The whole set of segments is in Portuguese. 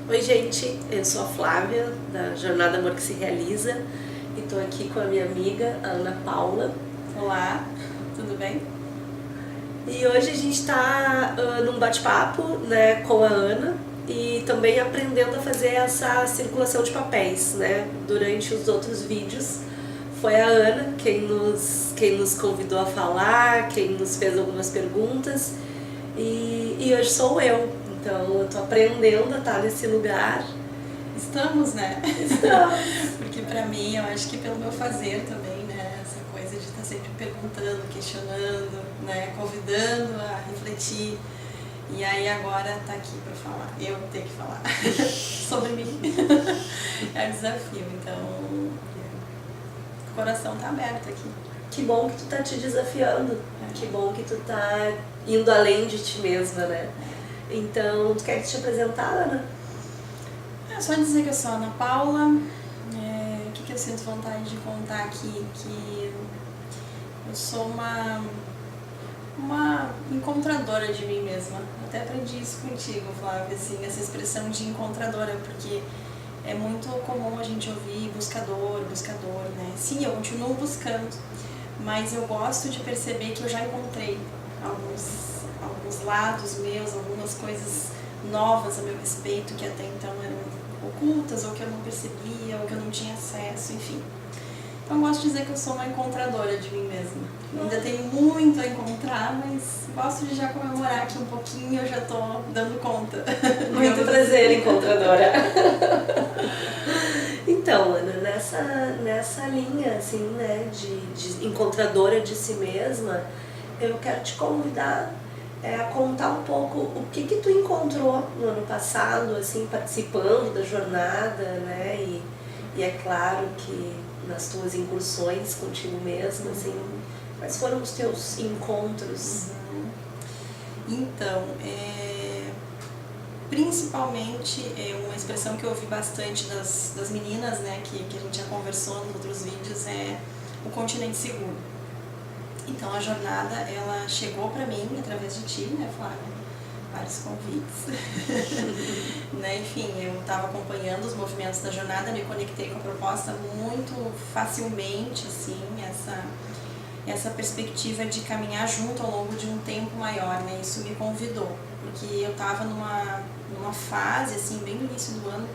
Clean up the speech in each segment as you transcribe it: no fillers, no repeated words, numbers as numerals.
Oi gente, eu sou a Flávia da Jornada Amor que se Realiza e estou aqui com a minha amiga a Ana Paula. Olá, tudo bem? E hoje a gente está num bate-papo, né, com a Ana e também aprendendo a fazer essa circulação de papéis, né? Durante os outros vídeos foi a Ana quem nos convidou a falar, quem nos fez algumas perguntas e hoje sou eu. Então eu tô aprendendo a estar nesse lugar. Estamos, né? Estamos. Porque pra mim, eu acho que pelo meu fazer também, né? Essa coisa de estar sempre perguntando, questionando, né? Convidando a refletir. E aí agora tá aqui pra falar. Eu tenho que falar sobre mim. É um desafio, então o coração tá aberto aqui. Que bom que tu tá te desafiando. Que bom que tu tá indo além de ti mesma, né? Então, tu quer te apresentar, Ana? É só dizer que eu sou a Ana Paula. O que eu sinto vontade de contar aqui? Que eu sou uma encontradora de mim mesma. Até aprendi isso contigo, Flávia, assim, essa expressão de encontradora, porque é muito comum a gente ouvir buscador, né? Sim, eu continuo buscando, mas eu gosto de perceber que eu já encontrei alguns lados meus, algumas coisas novas a meu respeito que até então eram ocultas, ou que eu não percebia, ou que eu não tinha acesso, enfim. Então eu gosto de dizer que eu sou uma encontradora de mim mesma. Ainda tenho muito a encontrar, mas gosto de já comemorar aqui um pouquinho e eu já estou dando conta. Muito prazer, encontradora. Então, Ana, nessa linha assim, né, de encontradora de si mesma, eu quero te convidar a contar um pouco o que tu encontrou no ano passado, assim, participando da jornada, né? E é claro que nas tuas incursões contigo mesma, assim, quais foram os teus encontros? Então, principalmente uma expressão que eu ouvi bastante das meninas, né, que a gente já conversou nos outros vídeos, é o continente seguro. Então a jornada, ela chegou para mim através de ti, né, Flávia? Vários convites. Né? Enfim, eu estava acompanhando os movimentos da jornada, me conectei com a proposta muito facilmente, assim, essa perspectiva de caminhar junto ao longo de um tempo maior, né? Isso me convidou, porque eu estava numa fase, assim, bem no início do ano,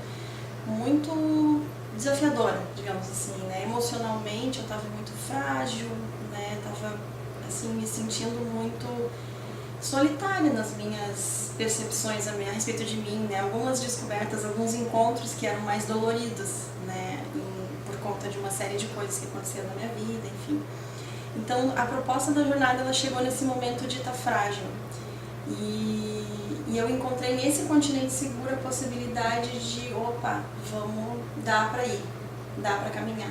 muito desafiadora, digamos assim, né? Emocionalmente eu estava muito frágil, né? Tava assim me sentindo muito solitária nas minhas percepções a respeito de mim, né? Algumas descobertas, alguns encontros que eram mais doloridos, né? Por conta de uma série de coisas que aconteceram na minha vida, enfim. Então a proposta da jornada, ela chegou nesse momento de estar frágil e eu encontrei nesse continente seguro a possibilidade de, dá pra ir, dá pra caminhar.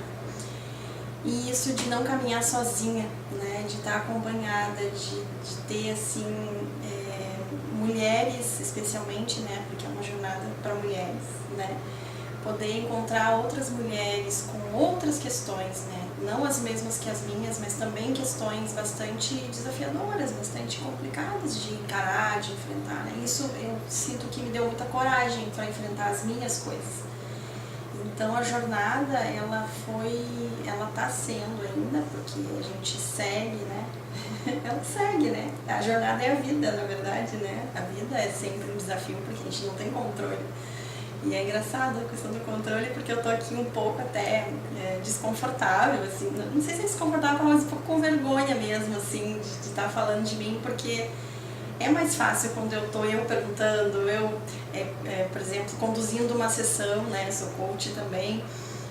E isso de não caminhar sozinha, né, de estar acompanhada, de ter assim, mulheres especialmente, né, porque é uma jornada para mulheres, né, poder encontrar outras mulheres com outras questões, né, não as mesmas que as minhas, mas também questões bastante desafiadoras, bastante complicadas de encarar, de enfrentar, né. Isso eu sinto que me deu muita coragem para enfrentar as minhas coisas. Então a jornada, ela tá sendo ainda, porque a gente segue, né? Ela segue, né? A jornada é a vida, na verdade, né? A vida é sempre um desafio, porque a gente não tem controle. E é engraçado a questão do controle, porque eu tô aqui um pouco até desconfortável, assim, não sei se é desconfortável, mas um pouco com vergonha mesmo, assim, de estar falando de mim, porque é mais fácil quando eu tô perguntando, por exemplo, conduzindo uma sessão, né, sou coach também,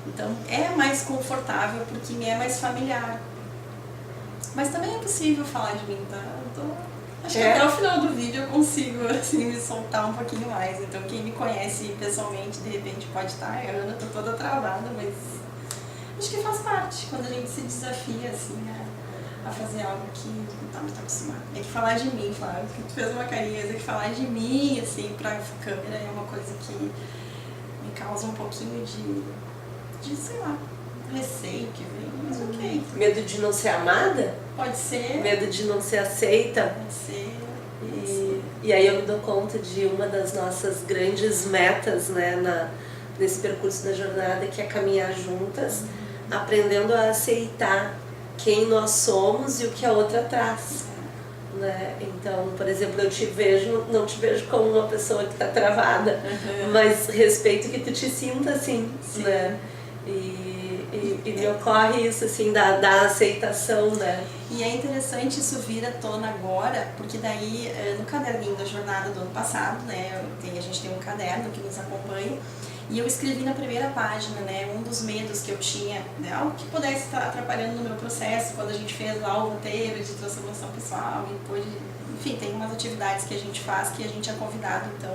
então é mais confortável porque me é mais familiar. Mas também é possível falar de mim, tá? Acho que até o final do vídeo eu consigo, assim, me soltar um pouquinho mais. Então quem me conhece pessoalmente, de repente pode estar, a Ana tá toda travada, mas acho que faz parte, quando a gente se desafia, assim, a fazer algo que não tá muito acostumado. É que falar de mim, Flávia, que tu fez uma carinha, é que falar de mim, assim, pra câmera é uma coisa que me causa um pouquinho de sei lá, receio que vem, mas ok. Medo de não ser amada? Pode ser. Medo de não ser aceita? Pode ser. E E aí eu me dou conta de uma das nossas grandes metas, né, nesse percurso da jornada, que é caminhar juntas, aprendendo a aceitar quem nós somos e o que a outra traz. Né? Então, por exemplo, eu te vejo, não te vejo como uma pessoa que está travada, mas respeito que tu te sinta assim, né? E me ocorre isso assim da aceitação, né? E é interessante isso vir à tona agora, porque daí no caderninho da jornada do ano passado, né, a gente tem um caderno que nos acompanha, e eu escrevi na primeira página, né, um dos medos que eu tinha, né, algo que pudesse estar atrapalhando no meu processo, quando a gente fez lá o roteiro de transformação pessoal, e depois, enfim, tem umas atividades que a gente faz que a gente é convidado, então,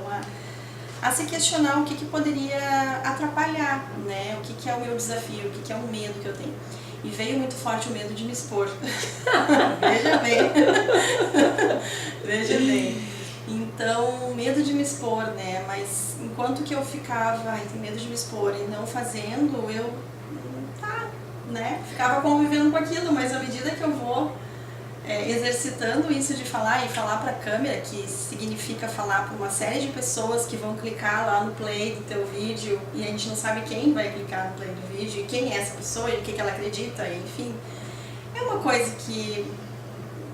a se questionar o que poderia atrapalhar, né, o que é o meu desafio, o que é o medo que eu tenho. E veio muito forte o medo de me expor. Veja bem. Veja bem. Então, medo de me expor, né? Mas enquanto que eu ficava, tem medo de me expor e não fazendo, eu né? Ficava convivendo com aquilo, mas à medida que eu vou exercitando isso de falar e falar para a câmera, que significa falar para uma série de pessoas que vão clicar lá no play do teu vídeo e a gente não sabe quem vai clicar no play do vídeo e quem é essa pessoa e o que ela acredita, enfim. É uma coisa que,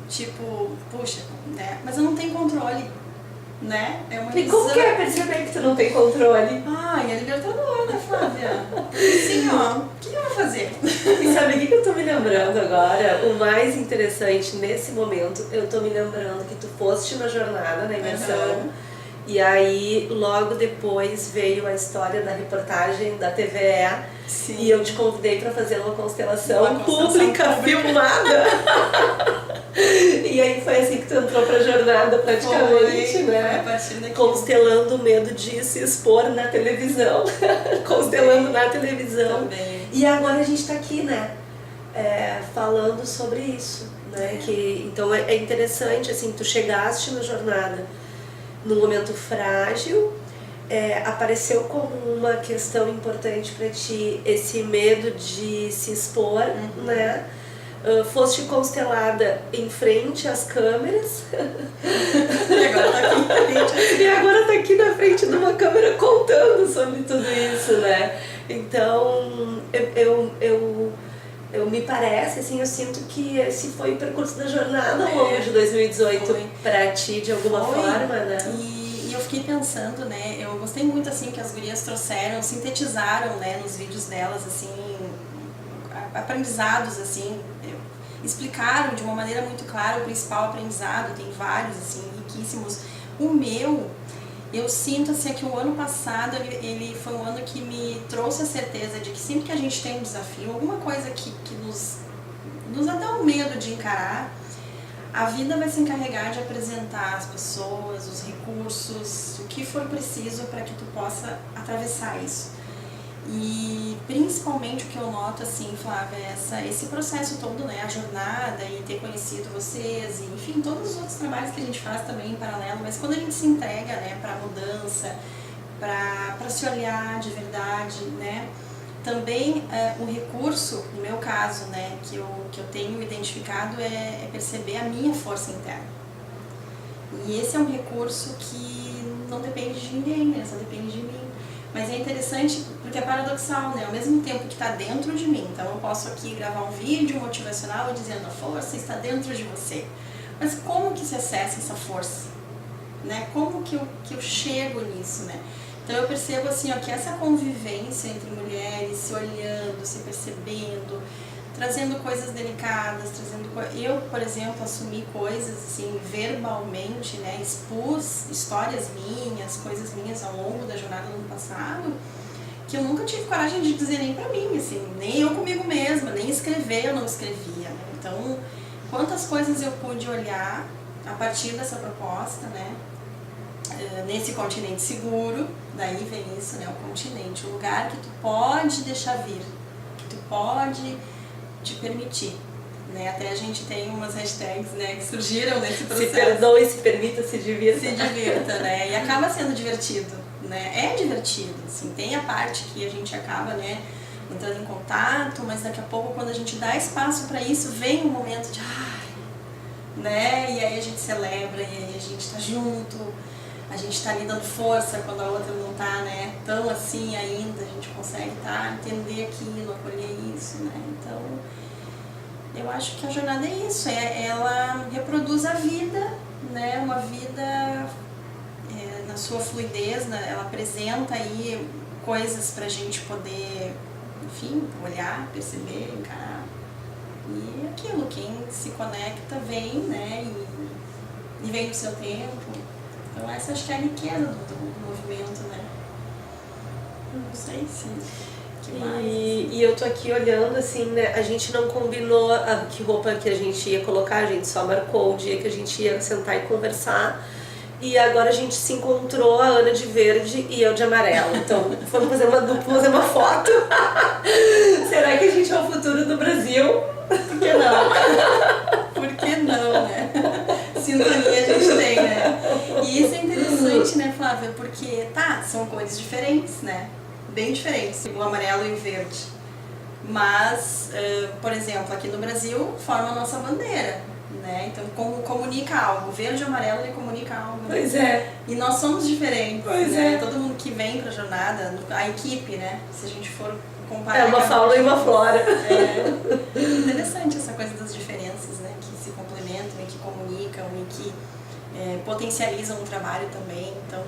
tipo, puxa, né? Mas eu não tenho controle, né? É uma E como que é perceber que tu não tem controle? Ai, é libertador, né, Flávia? Assim, ó, o que eu vou fazer? E sabe o que eu tô me lembrando agora? O mais interessante nesse momento, eu tô me lembrando que tu foste na jornada, na imersão, e aí logo depois veio a história da reportagem da TVE. Sim. E eu te convidei para fazer uma constelação pública filmada. E aí foi assim que tu entrou pra jornada praticamente, né? A partir daqui. Constelando o medo de se expor na televisão. Constelando na televisão. Também. E agora a gente tá aqui, né? Falando sobre isso, né? Então é interessante, assim, tu chegaste na jornada num momento frágil, apareceu como uma questão importante para ti esse medo de se expor, né? Foste constelada em frente às câmeras. E agora tá aqui em frente. E agora tá aqui na frente de uma câmera contando sobre tudo isso, né? Então, eu me parece, assim, eu sinto que esse foi o percurso da jornada ao longo de 2018 para ti, de alguma forma, né? E eu fiquei pensando, né, eu gostei muito, assim, que as gurias trouxeram, sintetizaram, né, nos vídeos delas, assim, aprendizados, assim, explicaram de uma maneira muito clara o principal aprendizado, tem vários, assim, riquíssimos. O meu, eu sinto, assim, que o ano passado, ele foi um ano que me trouxe a certeza de que sempre que a gente tem um desafio, alguma coisa que nos dá um medo de encarar, a vida vai se encarregar de apresentar as pessoas, os recursos, o que for preciso para que tu possa atravessar isso. E principalmente o que eu noto, assim, Flávia, é esse processo todo, né, a jornada e ter conhecido vocês, e, enfim, todos os outros trabalhos que a gente faz também em paralelo, mas quando a gente se entrega, né, para a mudança, para se olhar de verdade, né, também o recurso, no meu caso, né, que eu tenho identificado é perceber a minha força interna. E esse é um recurso que não depende de ninguém, né, só depende de mim. Mas é interessante porque é paradoxal, né? Ao mesmo tempo que está dentro de mim. Então eu posso aqui gravar um vídeo motivacional dizendo a força está dentro de você. Mas como que se acessa essa força? Né? Como que eu chego nisso, né? Então eu percebo assim, ó, que essa convivência entre mulheres, se olhando, se percebendo, trazendo coisas delicadas, eu, por exemplo, assumi coisas assim, verbalmente, né, expus histórias minhas, coisas minhas ao longo da jornada do ano passado, que eu nunca tive coragem de dizer nem pra mim, assim, nem eu comigo mesma, nem escrever eu não escrevia, né? Então, quantas coisas eu pude olhar a partir dessa proposta, né, nesse continente seguro, daí vem isso, né, o continente, o lugar que tu pode deixar vir, que tu pode te permitir, né? Até a gente tem umas hashtags, né, que surgiram nesse processo. Se perdoe, se permita, se divirta. Se divirta, né? E acaba sendo divertido, né? É divertido, assim, tem a parte que a gente acaba, né, entrando em contato, mas daqui a pouco, quando a gente dá espaço para isso, vem um momento de né? E aí a gente celebra, e aí a gente tá junto, a gente tá ali dando força quando a outra não tá, né, tão assim ainda, a gente consegue entender aquilo, acolher isso, né? Então, eu acho que a jornada é isso, ela reproduz a vida, né? Uma vida na sua fluidez, né? Ela apresenta aí coisas pra gente poder, enfim, olhar, perceber, encarar. E aquilo, quem se conecta vem, né? E vem no seu tempo. Então essa acho que é a riqueza do movimento, né? Não sei se... Que mais? E eu tô aqui olhando assim, né? A gente não combinou que roupa que a gente ia colocar, a gente só marcou o dia que a gente ia sentar e conversar. E agora a gente se encontrou, a Ana de verde e eu de amarelo. Então vamos fazer uma dupla, fazer uma foto. Será que a gente é o futuro do Brasil? Por que não? Por que não, né? Sintonia a gente tem, né? E isso é interessante, né, Flávia? Porque, são cores diferentes, né? Bem diferentes, o amarelo e o verde. Mas, por exemplo, aqui no Brasil, forma a nossa bandeira, né? Então, comunica algo. O verde e o amarelo, ele comunica algo. Pois é. E nós somos diferentes, pois né? É. Todo mundo que vem pra jornada, a equipe, né? Se a gente for comparar... É uma fauna e uma flora. É interessante essa coisa das diferenças, né? Que se complementam e que comunicam e que potencializam o trabalho também. Então,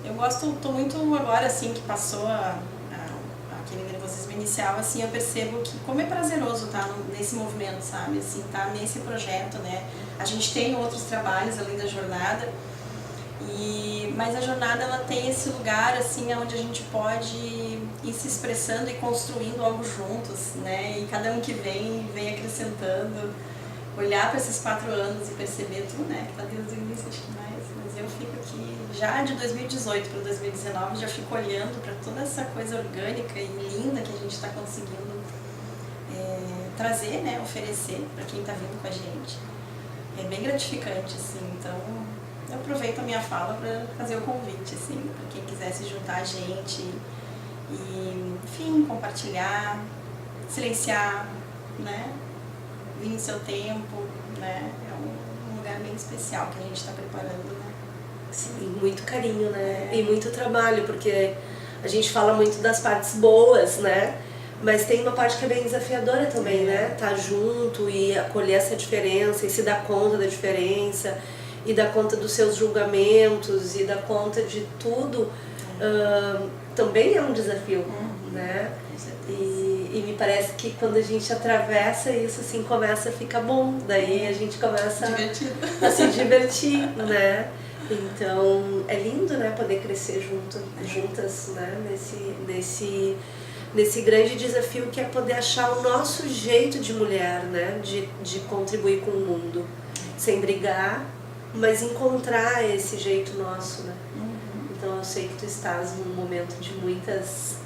eu tô muito agora, assim, que passou aquele nervosismo inicial, assim, eu percebo que como é prazeroso estar nesse movimento, sabe? Assim, estar nesse projeto, né? A gente tem outros trabalhos além da jornada, mas a jornada, ela tem esse lugar, assim, onde a gente pode ir se expressando e construindo algo juntos, né? E cada um que vem acrescentando, olhar para esses 4 anos e perceber tudo, né? Que tá desde o início, acho que mais, mas eu fico aqui, já de 2018 para 2019, já fico olhando para toda essa coisa orgânica e linda que a gente está conseguindo trazer, né? Oferecer para quem está vindo com a gente. É bem gratificante, assim, então eu aproveito a minha fala para fazer o convite, assim, para quem quiser se juntar a gente e, enfim, compartilhar, silenciar, né? Vir no seu tempo, né? É um lugar bem especial que a gente está preparando, né? Sim, muito carinho, né? E muito trabalho, porque a gente fala muito das partes boas, né? Mas tem uma parte que é bem desafiadora também, né? Tá junto e acolher essa diferença e se dar conta da diferença e dar conta dos seus julgamentos e dar conta de tudo, também é um desafio, né? E me parece que quando a gente atravessa isso, assim, começa a ficar bom, daí a gente começa a se divertir, né? Então é lindo, né, poder crescer juntas, né, nesse grande desafio que é poder achar o nosso jeito de mulher, né, de contribuir com o mundo, sem brigar, mas encontrar esse jeito nosso, né? Então eu sei que tu estás num momento de muitas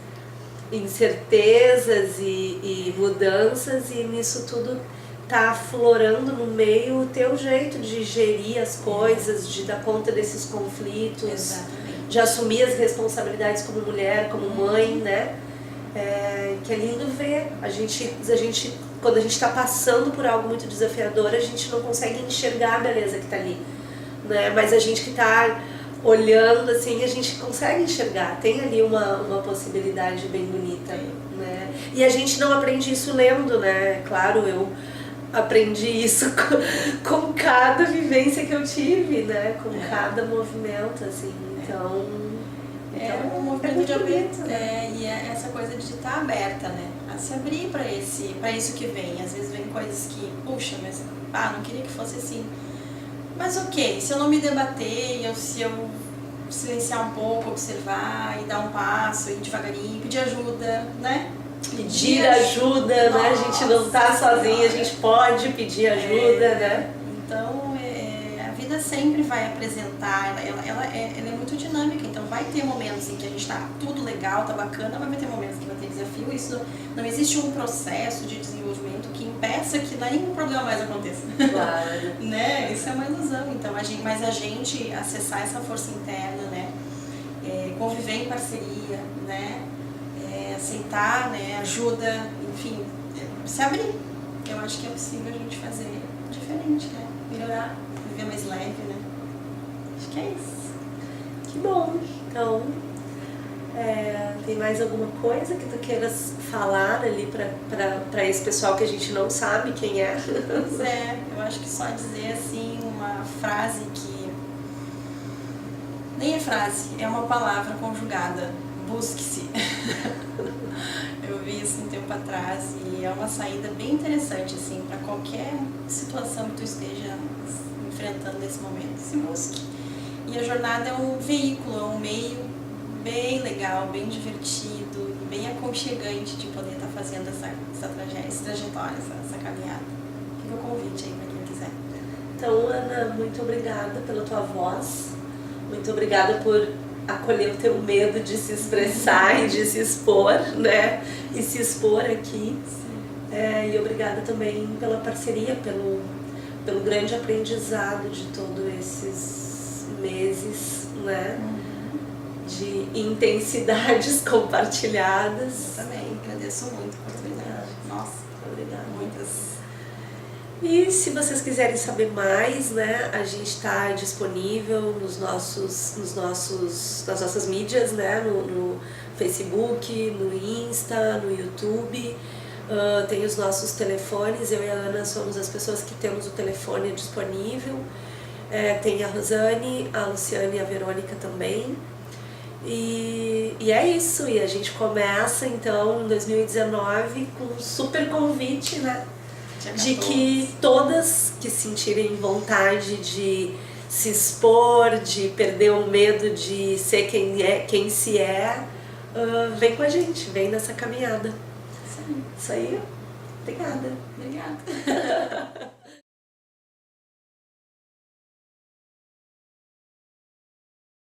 incertezas e mudanças, e nisso tudo tá aflorando no meio o teu jeito de gerir as coisas, de dar conta desses conflitos. Exatamente. De assumir as responsabilidades como mulher, como mãe, né? Que é lindo ver. A gente, quando a gente está passando por algo muito desafiador, a gente não consegue enxergar a beleza que está ali, né? Mas a gente que está olhando, assim, a gente consegue enxergar. Tem ali uma possibilidade bem bonita, né? E a gente não aprende isso lendo, né? Claro, eu aprendi isso com cada vivência que eu tive, né? Com cada movimento, assim. Então um movimento de aberto, né? E é essa coisa de estar aberta, né? A se abrir para isso que vem. Às vezes vem coisas que, puxa, mas não queria que fosse assim. Mas ok, se eu não me debater, se eu silenciar um pouco, observar e dar um passo, ir devagarinho, pedir ajuda, né? Pedir ajuda, né? A gente não tá sozinha, a gente pode pedir ajuda, né? Então, a vida sempre vai apresentar, ela é muito dinâmica, então vai ter momentos em que a gente tá tudo legal, tá bacana, mas vai ter momentos que vai ter desafio. Isso não existe um processo de desenvolvimento que impeça que nenhum problema mais aconteça. Claro. Né? Isso é uma ilusão. Então, mas a gente acessar essa força interna, né? Conviver em parceria, né? Aceitar, né? Ajuda, enfim, se abrir. Eu acho que é possível a gente fazer diferente, né? Melhorar, viver mais leve, né? Acho que é isso. Que bom. Então, tem mais alguma coisa que tu queiras falar ali pra esse pessoal que a gente não sabe quem é? Pois é, eu acho que só dizer assim uma frase que nem é frase, é uma palavra conjugada: busque-se. Eu vi isso um tempo atrás e é uma saída bem interessante assim para qualquer situação que tu esteja enfrentando nesse momento. Se busque. E a jornada é um veículo, é um meio bem legal, bem divertido e bem aconchegante de poder estar fazendo essa trajetória, essa caminhada. Fica o convite aí para quem quiser. Então, Ana, muito obrigada pela tua voz, muito obrigada por acolher o teu medo de se expressar e de se expor, né? E se expor aqui. E obrigada também pela parceria, pelo grande aprendizado de todos esses meses, né? De intensidades compartilhadas. Eu também agradeço muito a oportunidade. Nossa, obrigada. Muitas. E se vocês quiserem saber mais, né, a gente está disponível nas nossas mídias, né, no Facebook, no Insta, no YouTube. Tem os nossos telefones, eu e a Ana somos as pessoas que temos o telefone disponível. Tem a Rosane, a Luciane e a Verônica também. E é isso, e a gente começa então em 2019 com um super convite, né? De que todas que sentirem vontade de se expor, de perder o medo de ser quem se é, vem com a gente, vem nessa caminhada. Sim. Isso aí. Obrigada. Obrigada.